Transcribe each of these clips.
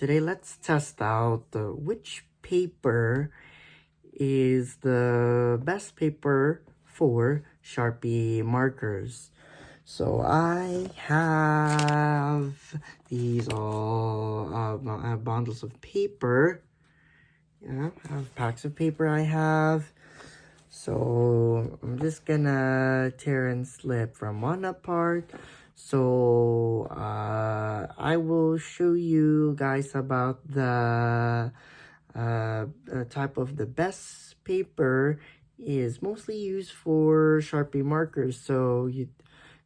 Today let's test out which paper is the best paper for Sharpie markers. So I have these all bundles of paper. Yeah, I have packs of paper I have. So I'm just gonna tear and slip from one apart. So I will show you guys about the type of the best paper is mostly used for Sharpie markers, so you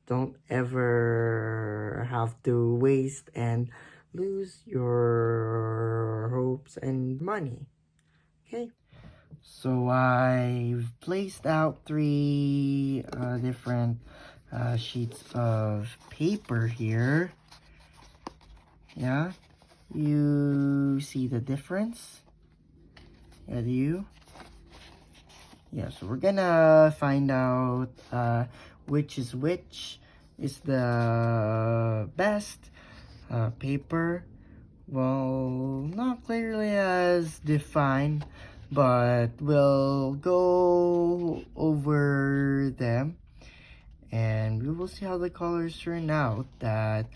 don't ever have to waste and lose your hopes and money. Okay, so I've placed out three different sheets of paper here. Yeah, you see the difference? Yeah, do you? Yeah, so we're gonna find out which is the best paper. Well, not clearly as defined, but we'll go over them and we will see how the colors turn out. That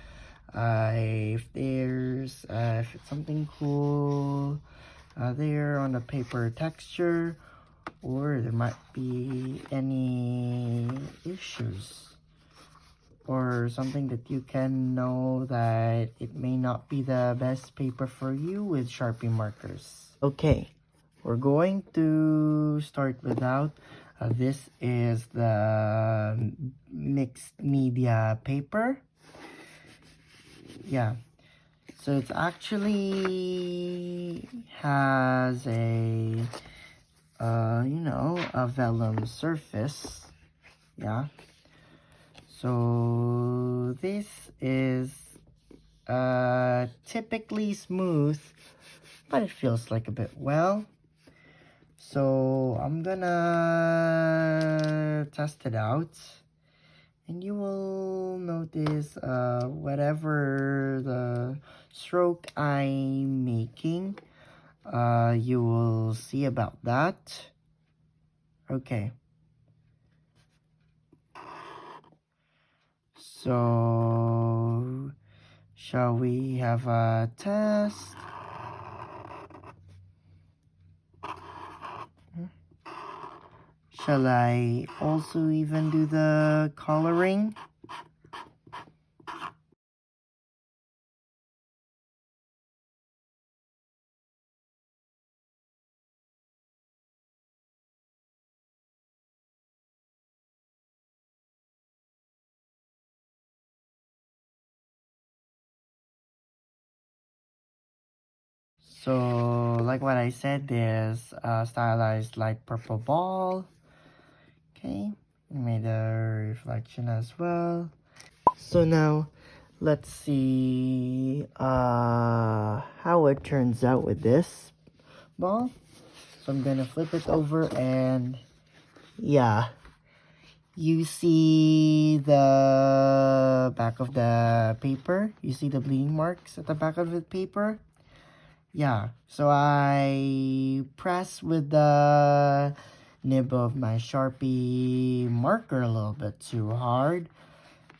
if it's something cool there on the paper texture, or there might be any issues or something that you can know that it may not be the best paper for you with Sharpie markers. Okay, we're going to start without this is the mixed media paper. Yeah, so it's actually has a a vellum surface. Yeah, so this is typically smooth, but it feels like a bit well. So I'm gonna test it out and you will notice whatever the stroke I'm making, you will see about that. Okay, so shall we have a test? Shall I also even do the coloring? So, like what I said, there's a stylized light purple ball. Okay, made a reflection as well. So now, let's see how it turns out with this ball. So I'm gonna flip it over and yeah, you see the back of the paper. You see the bleeding marks at the back of the paper. Yeah, so I press with the nib of my Sharpie marker a little bit too hard.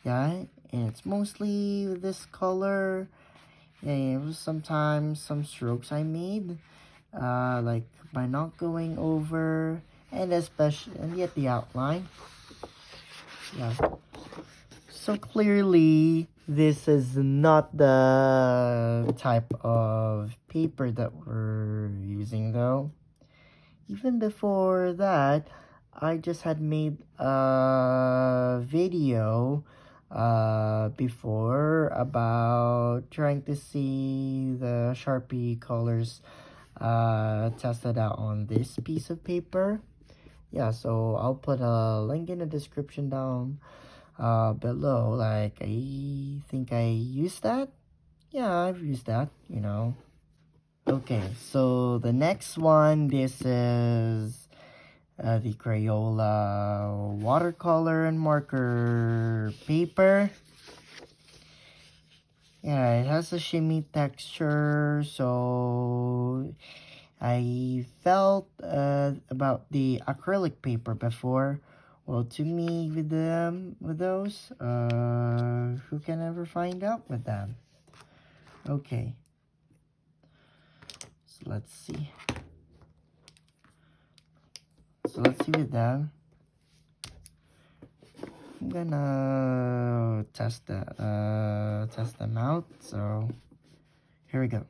Yeah, and it's mostly this color. Yeah, it was sometimes some strokes I made, like by not going over, and yet the outline. Yeah. So clearly, this is not the type of paper that we're using though. Even before that, I just had made a video before about trying to see the Sharpie colors tested out on this piece of paper. Yeah, so I'll put a link in the description down below. Like, I think I used that. Yeah, I've used that, you know. Okay, so the next one, this is the Crayola watercolor and marker paper. Yeah, it has a shimmy texture, so I felt about the acrylic paper before. Well, to me, with them, with those, who can ever find out with them? Okay, so let's see. So let's see with them. I'm gonna test them out. So here we go.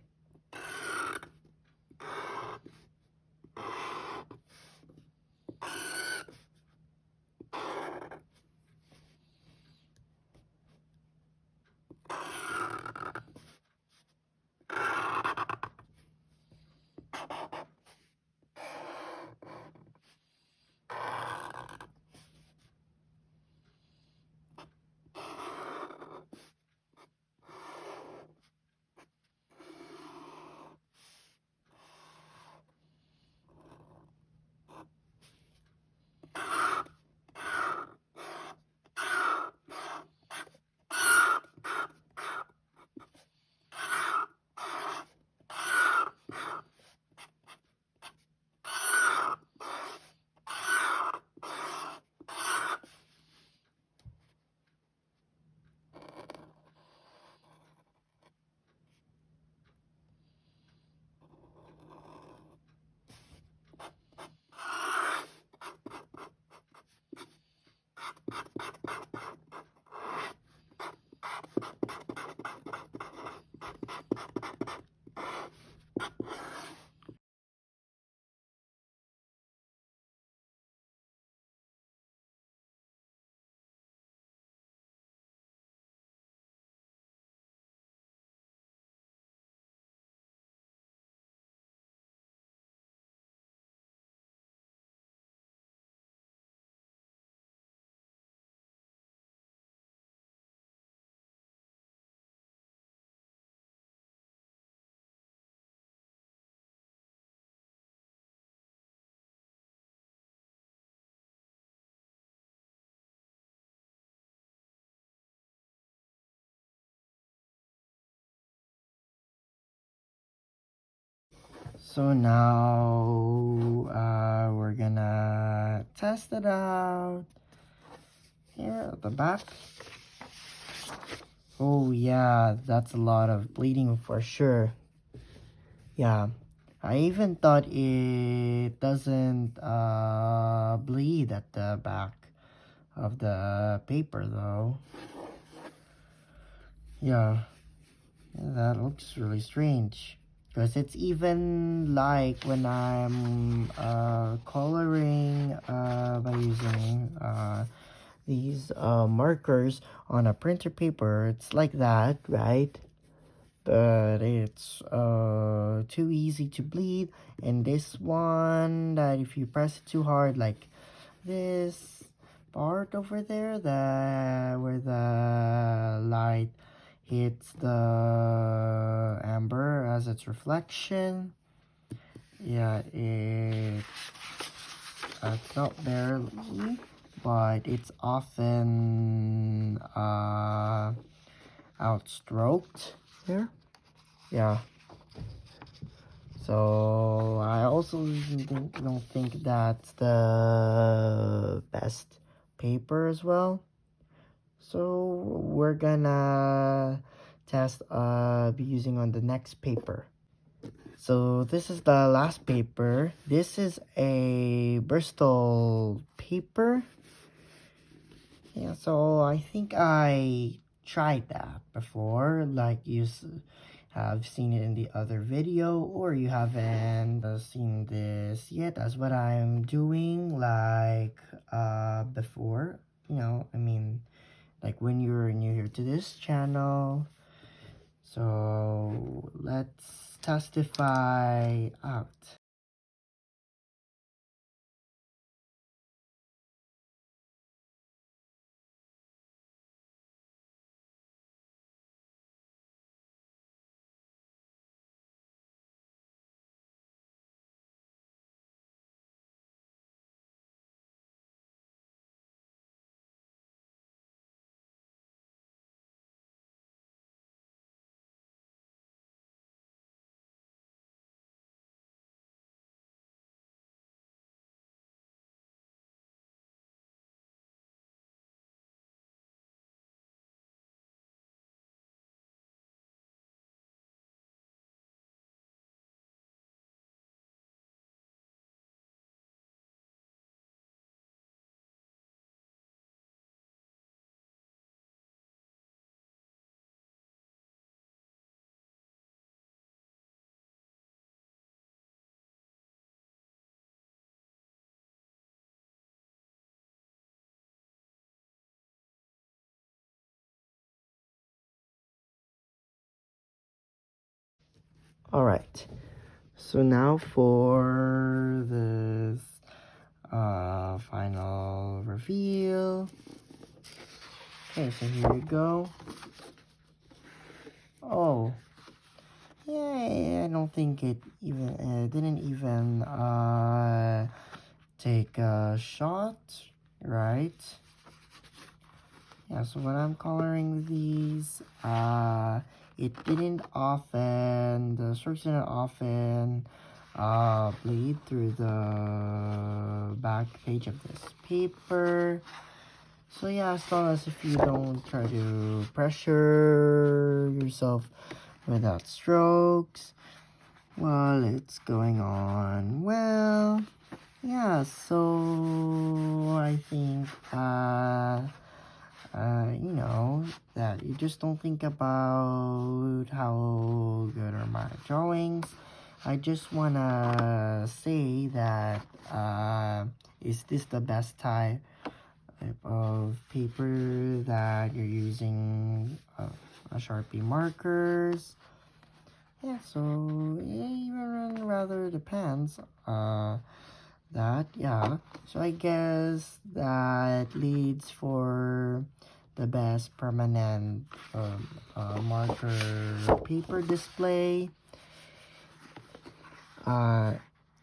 So now we're gonna test it out here at the back. Oh yeah, that's a lot of bleeding for sure. Yeah, I even thought it doesn't bleed at the back of the paper though. Yeah, that looks really strange. Because it's even like when I'm coloring by using these markers on a printer paper, it's like that, right? But it's too easy to bleed. And this one, that if you press it too hard, like this part over there, where the light hits the amber as its reflection, yeah, it's not barely, but it's often outstroked there. Yeah, so I also don't think that's the best paper as well. So we're gonna test be using on the next paper. So this is the last paper. This is a Bristol paper. Yeah, so I think I tried that before, like have seen it in the other video, or you haven't seen this yet. That's what I'm doing, like before, I mean, like when you're new here to this channel. So let's testify out. Alright, so now for this final reveal. Okay, so here we go. Oh, yeah, I don't think it even didn't even take a shot, right? Yeah, so when I'm coloring these, it didn't often, the strokes didn't often bleed through the back page of this paper. So yeah, as long as if you don't try to pressure yourself without strokes while it's going on well. Yeah, so I think you know, that you just don't think about how good are my drawings. I just wanna say that is this the best type of paper that you're using, a Sharpie markers? Yeah, so yeah, even rather depends. Yeah, so I guess that leads for the best permanent marker paper display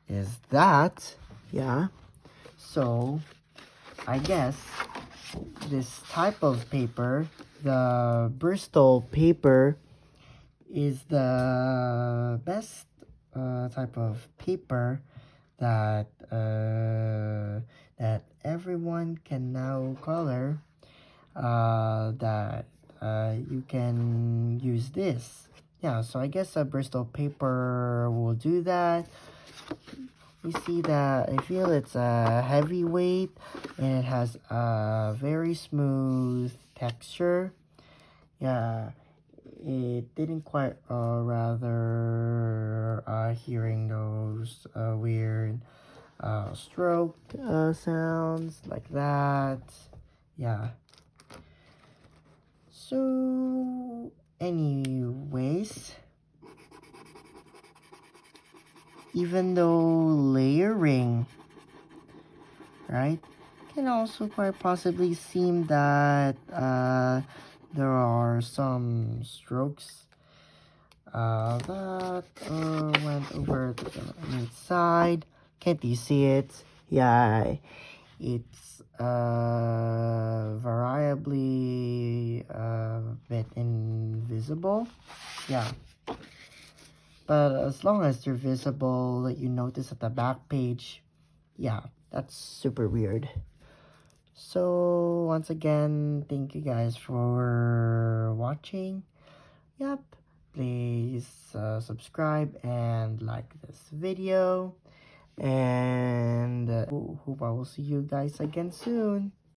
is that, yeah, so I guess this type of paper, the Bristol paper, is the best type of paper that that everyone can now color, that you can use this. Yeah, so I guess a Bristol paper will do that. You see that I feel it's a heavyweight and it has a very smooth texture. Yeah, it didn't quite rather hearing those weird stroke sounds like that. Yeah, so anyways, even though layering, right, can also quite possibly seem that there are some strokes that went over to the right side. Can't you see it? Yeah, it's variably a bit invisible. Yeah, but as long as they're visible that you notice at the back page, yeah, that's super weird. So once again, thank you guys for watching. Yep, please subscribe and like this video, and hope I will see you guys again soon.